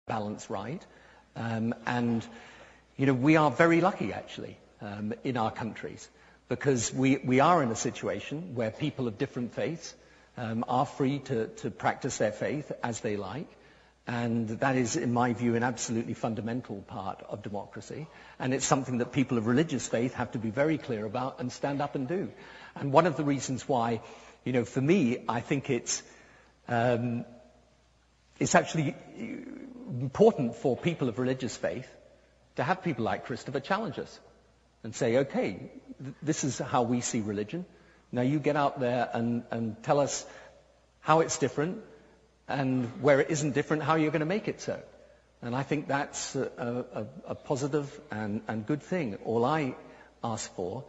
balance right. And, we are very lucky, actually, in our countries, because we are in a situation where people of different faiths are free to practice their faith as they like. And that is, in my view, an absolutely fundamental part of democracy. And it's something that people of religious faith have to be very clear about and stand up and do. And one of the reasons why, for me, I think it's actually important for people of religious faith to have people like Christopher challenge us and say, okay, this is how we see religion. Now you get out there and tell us how it's different, and where it isn't different, how you're going to make it so. And I think that's a positive and good thing. All I ask for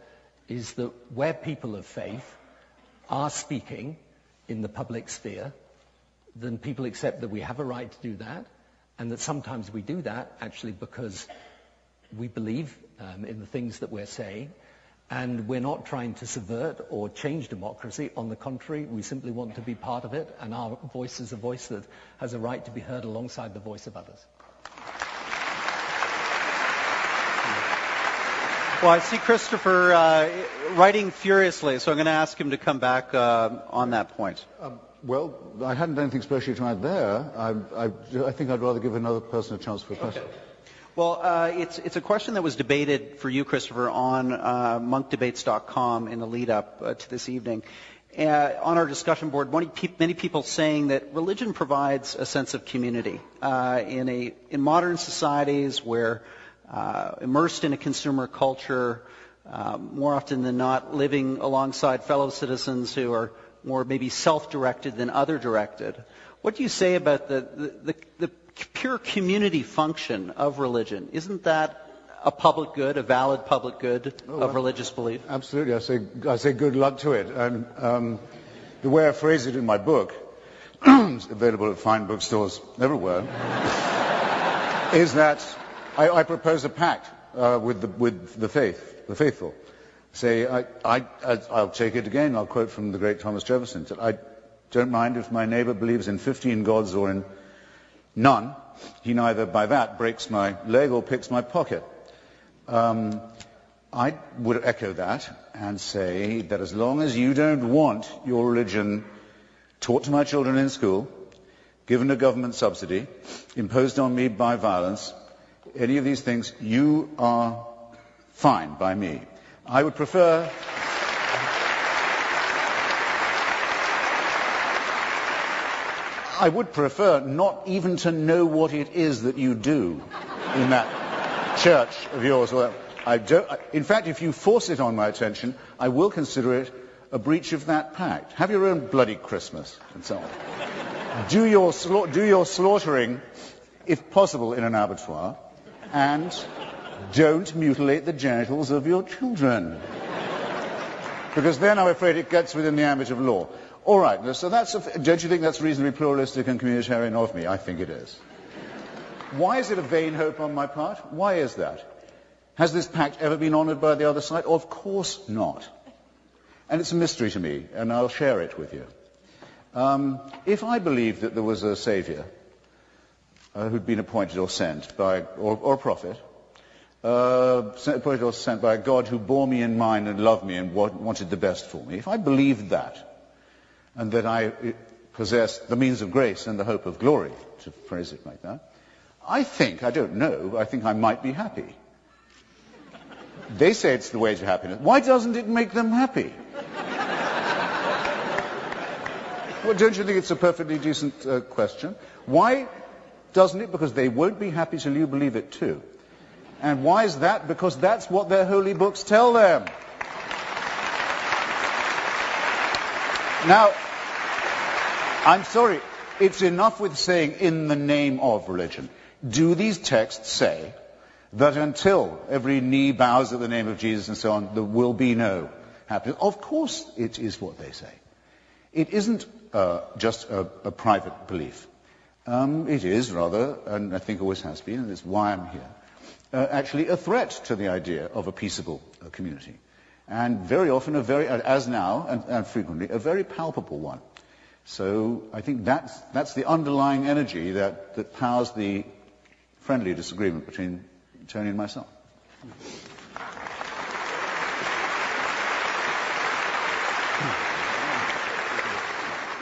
is that where people of faith are speaking in the public sphere, then people accept that we have a right to do that, and that sometimes we do that actually because we believe in the things that we're saying, and we're not trying to subvert or change democracy. On the contrary, we simply want to be part of it, and our voice is a voice that has a right to be heard alongside the voice of others. Well, I see Christopher writing furiously, so I'm going to ask him to come back on that point. Well, I hadn't anything special to add there. I think I'd rather give another person a chance for a question. Okay. Well, it's a question that was debated for you, Christopher, on monkdebates.com in the lead-up to this evening. On our discussion board, many people saying that religion provides a sense of community. In modern societies where immersed in a consumer culture, more often than not living alongside fellow citizens who are more maybe self-directed than other-directed. What do you say about the pure community function of religion? Isn't that a public good, a valid public good of religious belief? Absolutely. I say good luck to it. And the way I phrase it in my book, it's available at fine bookstores everywhere, is that I propose a pact with the faithful. Say, I'll take it again. I'll quote from the great Thomas Jefferson. I don't mind if my neighbor believes in 15 gods or in none. He neither by that breaks my leg or picks my pocket. I would echo that and say that as long as you don't want your religion taught to my children in school, given a government subsidy, imposed on me by violence, any of these things, you are fine by me. I would prefer not even to know what it is that you do in that church of yours. In fact, if you force it on my attention, I will consider it a breach of that pact. Have your own bloody Christmas and so on. Do your slaughtering, if possible, in an abattoir, and don't mutilate the genitals of your children. Because then I'm afraid it gets within the ambit of law. All right, so don't you think that's reasonably pluralistic and communitarian of me? I think it is. Why is it a vain hope on my part? Why is that? Has this pact ever been honoured by the other side? Of course not. And it's a mystery to me, and I'll share it with you. If I believed that there was a saviour who'd been appointed or sent by, or a prophet, appointed or sent by a God who bore me in mind and loved me and wanted the best for me, if I believed that, and that I possessed the means of grace and the hope of glory, to phrase it like that, I think I might be happy. They say it's the way to happiness. Why doesn't it make them happy? Well, don't you think it's a perfectly decent question? Why doesn't it? Because they won't be happy till you believe it too. And why is that? Because that's what their holy books tell them. Now, I'm sorry, it's enough with saying in the name of religion. Do these texts say that until every knee bows at the name of Jesus and so on, there will be no happiness? Of course it is what they say. It isn't just a private belief. It is rather, and I think always has been, and it's why I'm here, actually a threat to the idea of a peaceable community. And very often, as now, and frequently, a very palpable one. So I think that's the underlying energy that powers the friendly disagreement between Tony and myself.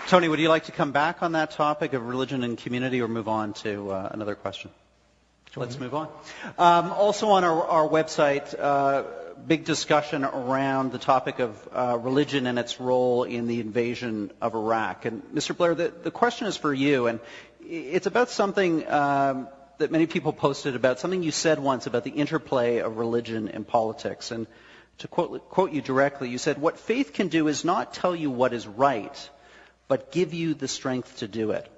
Tony, would you like to come back on that topic of religion and community or move on to another question? Let's move on. Also on our website, big discussion around the topic of religion and its role in the invasion of Iraq. And Mr. Blair, the question is for you, and it's about something that many people posted about, something you said once about the interplay of religion and politics. And to quote you directly, you said, "What faith can do is not tell you what is right, but give you the strength to do it."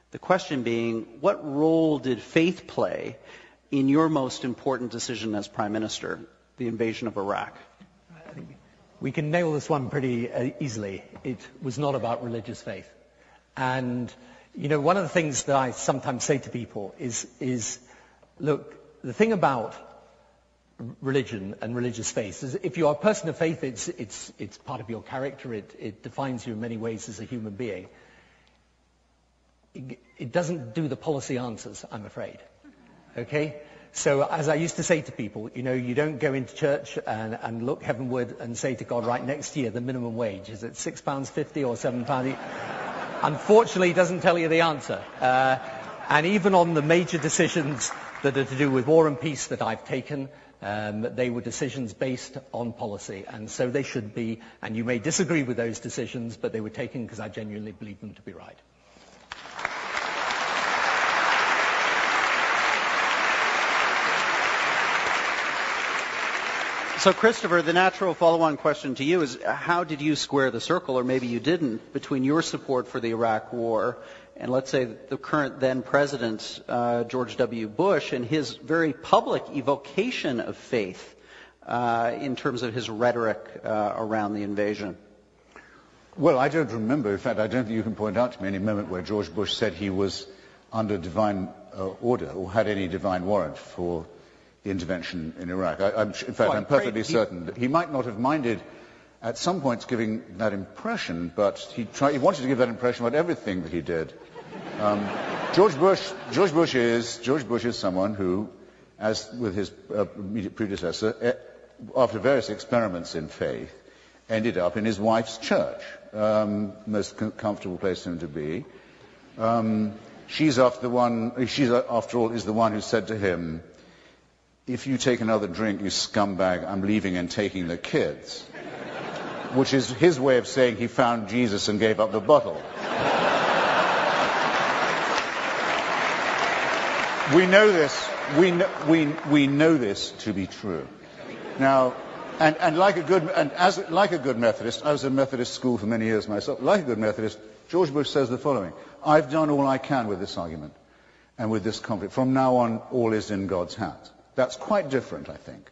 The question being, what role did faith play in your most important decision as Prime Minister, the invasion of Iraq? I think we can nail this one pretty easily. It was not about religious faith. And, one of the things that I sometimes say to people is look, the thing about religion and religious faith is if you're a person of faith, it's part of your character. It defines you in many ways as a human being. It doesn't do the policy answers, I'm afraid. Okay? So as I used to say to people, you don't go into church and look heavenward and say to God, right, next year the minimum wage, is it £6.50 or £7? Unfortunately, it doesn't tell you the answer. And even on the major decisions that are to do with war and peace that I've taken, they were decisions based on policy. And so they should be, and you may disagree with those decisions, but they were taken because I genuinely believe them to be right. So, Christopher, the natural follow-on question to you is, how did you square the circle, or maybe you didn't, between your support for the Iraq War and, let's say, the current then-President, George W. Bush, and his very public evocation of faith in terms of his rhetoric around the invasion? Well, I don't remember. In fact, I don't think you can point out to me any moment where George Bush said he was under divine order or had any divine warrant for intervention in Iraq. I'm perfectly certain that he might not have minded at some points giving that impression, but he wanted to give that impression about everything that he did. George Bush is someone who, as with his immediate predecessor, after various experiments in faith, ended up in his wife's church, most comfortable place for him to be. She's after all is the one who said to him, "If you take another drink, you scumbag, I'm leaving and taking the kids." Which is his way of saying he found Jesus and gave up the bottle. We know this. We know this to be true. Now, like a good Methodist, I was in Methodist school for many years myself. Like a good Methodist, George Bush says the following: "I've done all I can with this argument and with this conflict. From now on, all is in God's hands." That's quite different, I think.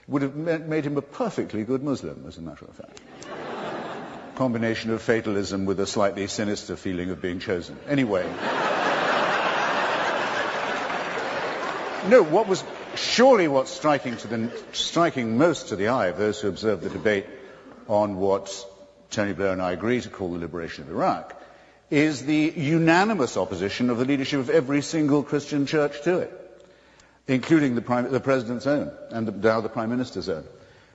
It would have made him a perfectly good Muslim, as a matter of fact. Combination of fatalism with a slightly sinister feeling of being chosen. Anyway. No, what's striking most to the eye of those who observe the debate on what Tony Blair and I agree to call the liberation of Iraq is the unanimous opposition of the leadership of every single Christian church to it, including the President's own and now the Prime Minister's own.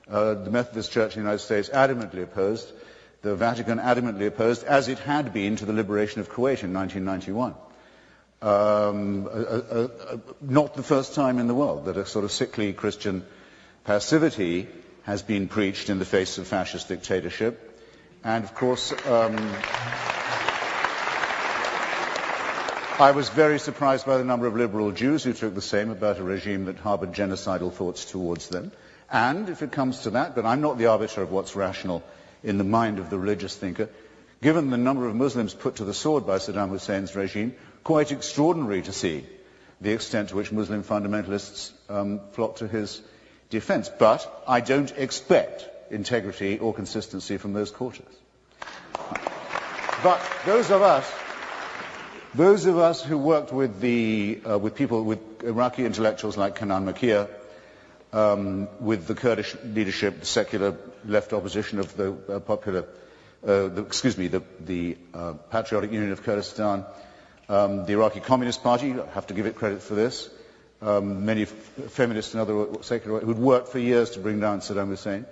The Methodist Church in the United States adamantly opposed, the Vatican adamantly opposed, as it had been to the liberation of Kuwait in 1991. Not the first time in the world that a sort of sickly Christian passivity has been preached in the face of fascist dictatorship. And of course, I was very surprised by the number of liberal Jews who took the same about a regime that harbored genocidal thoughts towards them. And if it comes to that, but I'm not the arbiter of what's rational in the mind of the religious thinker, given the number of Muslims put to the sword by Saddam Hussein's regime, quite extraordinary to see the extent to which Muslim fundamentalists flock to his defense. But I don't expect integrity or consistency from those quarters. But those of us who worked with people, with Iraqi intellectuals like Kanan Makir, with the Kurdish leadership, the secular left opposition of the Patriotic Union of Kurdistan, the Iraqi Communist Party, I have to give it credit for this, many feminists and other secular who'd worked for years to bring down Saddam Hussein,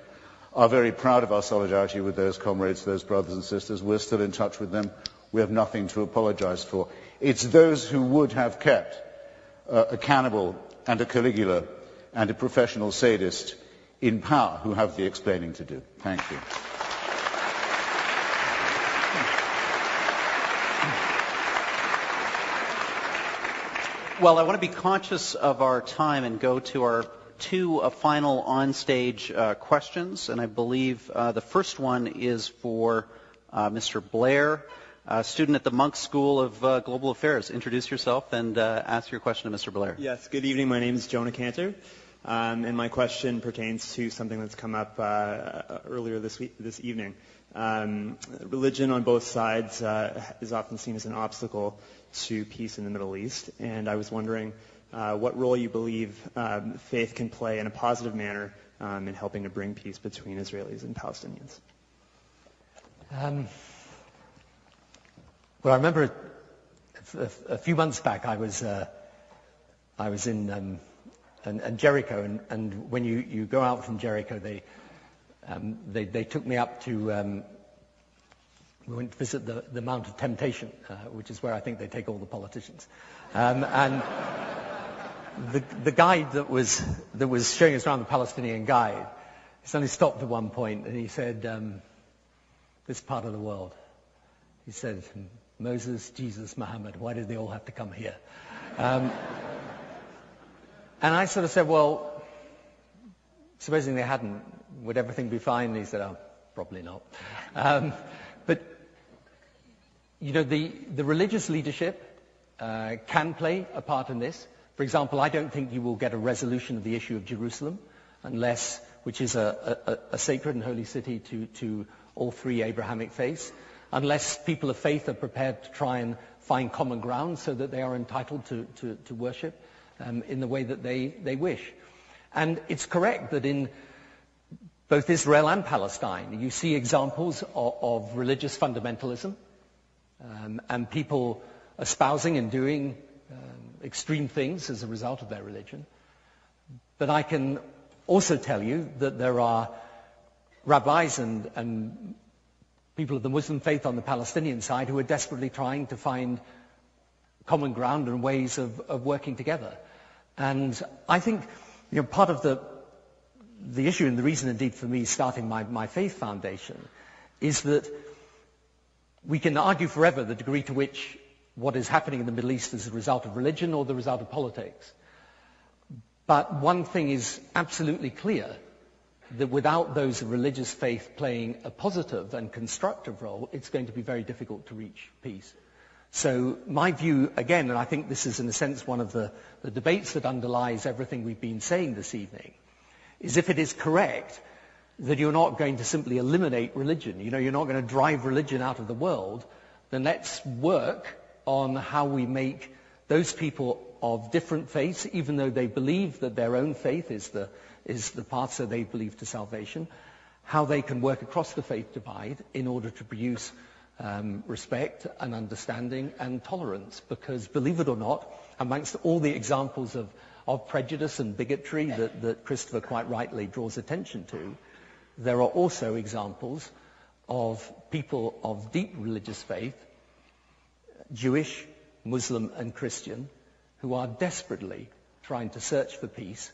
are very proud of our solidarity with those comrades, those brothers and sisters. We're still in touch with them. We have nothing to apologize for. It's those who would have kept a cannibal and a Caligula and a professional sadist in power who have the explaining to do. Thank you. Well, I want to be conscious of our time and go to our two final on-stage questions, and I believe the first one is for Mr. Blair, a student at the Munk School of Global Affairs. Introduce yourself and ask your question to Mr. Blair. Yes, good evening. My name is Jonah Cantor, and my question pertains to something that's come up earlier this evening. Religion on both sides is often seen as an obstacle to peace in the Middle East, and I was wondering what role you believe faith can play in a positive manner in helping to bring peace between Israelis and Palestinians. Well, I remember a few months back I was in Jericho, and when you go out from Jericho, they took me up to. We went to visit the Mount of Temptation, which is where I think they take all the politicians. And the guide that was showing us around, the Palestinian guide, he suddenly stopped at one point and he said, "This part of the world," he said, "Moses, Jesus, Muhammad, why did they all have to come here?" And I sort of said, "Well, supposing they hadn't, would everything be fine?" And he said, "Oh, probably not." But you know, the religious leadership can play a part in this. For example, I don't think you will get a resolution of the issue of Jerusalem unless, which is a sacred and holy city to all three Abrahamic faiths, unless people of faith are prepared to try and find common ground so that they are entitled to worship in the way that they wish. And it's correct that in both Israel and Palestine, you see examples of religious fundamentalism and people espousing and doing extreme things as a result of their religion. But I can also tell you that there are rabbis and people of the Muslim faith on the Palestinian side who are desperately trying to find common ground and ways of working together. And I think, you know, part of the issue, and the reason indeed for me starting my faith foundation, is that we can argue forever the degree to which what is happening in the Middle East is a result of religion or the result of politics. But one thing is absolutely clear, that without those of religious faith playing a positive and constructive role, it's going to be very difficult to reach peace. So my view, again, and I think this is in a sense one of the debates that underlies everything we've been saying this evening, is if it is correct that you're not going to simply eliminate religion, you know, you're not going to drive religion out of the world, then let's work on how we make those people of different faiths, even though they believe that their own faith is the path that they believe to salvation, how they can work across the faith divide in order to produce respect and understanding and tolerance. Because, believe it or not, amongst all the examples of prejudice and bigotry that Christopher quite rightly draws attention to, there are also examples of people of deep religious faith, Jewish, Muslim and Christian, who are desperately trying to search for peace,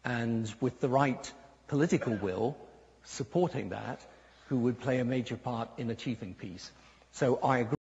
and with the right political will supporting that, who would play a major part in achieving peace. So I agree.